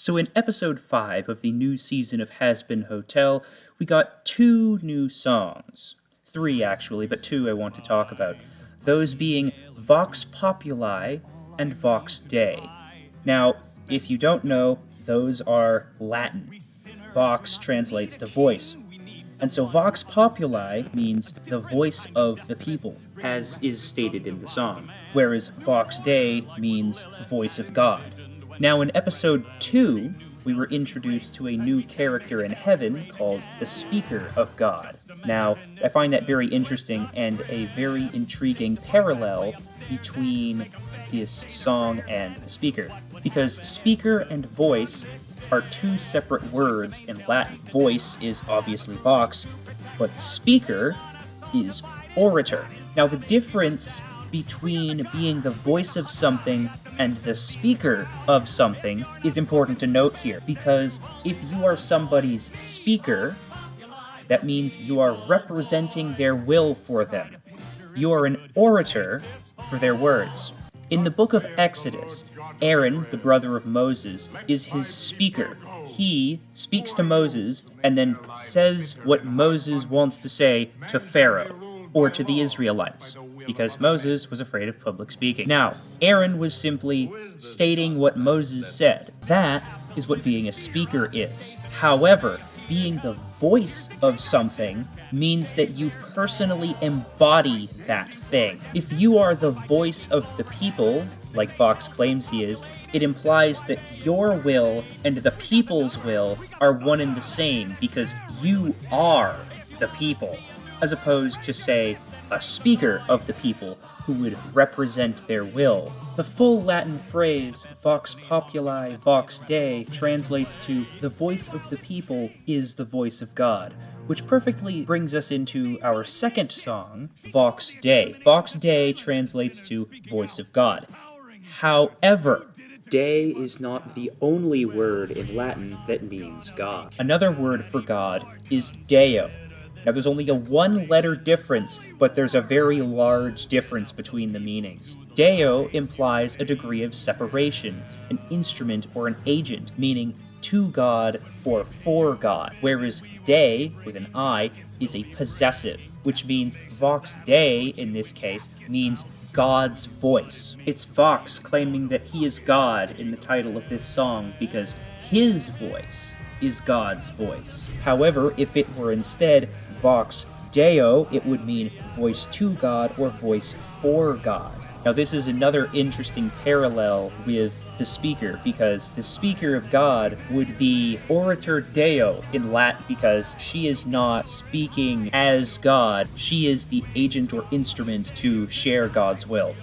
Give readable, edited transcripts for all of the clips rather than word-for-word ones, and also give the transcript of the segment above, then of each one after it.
So in episode 5 of the new season of Hazbin Hotel, we got 2 new songs. 3 actually, but 2 I want to talk about. Those being Vox Populi and Vox Dei. Now, if you don't know, those are Latin. Vox translates to voice. And so Vox Populi means the voice of the people, as is stated in the song, whereas Vox Dei means voice of God. Now in episode 2, we were introduced to a new character in heaven called the Speaker of God. Now, I find that very interesting and a very intriguing parallel between this song and the speaker, because speaker and voice are 2 separate words in Latin. Voice is obviously vox, but speaker is orator. Now the difference between being the voice of something and the speaker of something is important to note here, because if you are somebody's speaker, that means you are representing their will for them. You are an orator for their words. In the book of Exodus, Aaron, the brother of Moses, is his speaker. He speaks to Moses and then says what Moses wants to say to Pharaoh, or to the Israelites, because Moses was afraid of public speaking. Now, Aaron was simply stating what Moses said. That is what being a speaker is. However, being the voice of something means that you personally embody that thing. If you are the voice of the people, like Vox claims he is, it implies that your will and the people's will are one and the same, because you are the people, as opposed to, say, a speaker of the people who would represent their will. The full Latin phrase, Vox Populi, Vox Dei, translates to the voice of the people is the voice of God, which perfectly brings us into our second song, Vox Dei. Vox Dei translates to voice of God. However, Dei is not the only word in Latin that means God. Another word for God is Deo. Now, there's only a 1-letter difference, but there's a very large difference between the meanings. Deo implies a degree of separation, an instrument or an agent, meaning to God or for God, whereas Dei, with an I, is a possessive, which means Vox Dei, in this case, means God's voice. It's Vox claiming that he is God in the title of this song because his voice is God's voice. However, if it were instead Vox Deo, it would mean voice to God or voice for God. Now this is another interesting parallel with the speaker, because the speaker of God would be orator Deo in Latin, because she is not speaking as God, she is the agent or instrument to share God's will.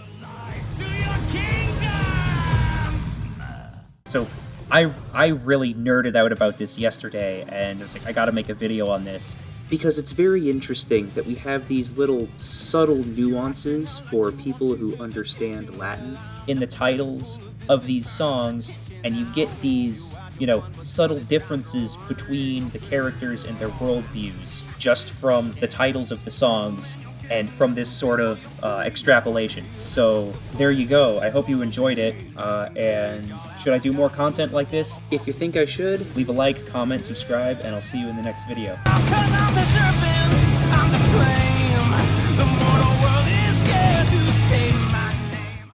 So I really nerded out about this yesterday, and I was like, I gotta make a video on this, because it's very interesting that we have these little subtle nuances for people who understand Latin in the titles of these songs, and you get these, subtle differences between the characters and their worldviews just from the titles of the songs and from this sort of extrapolation. So there you go. I hope you enjoyed it, and should I do more content like this? If you think I should, leave a like, comment, subscribe, and I'll see you in the next video. 'Cause I'm the serpent, I'm the flame.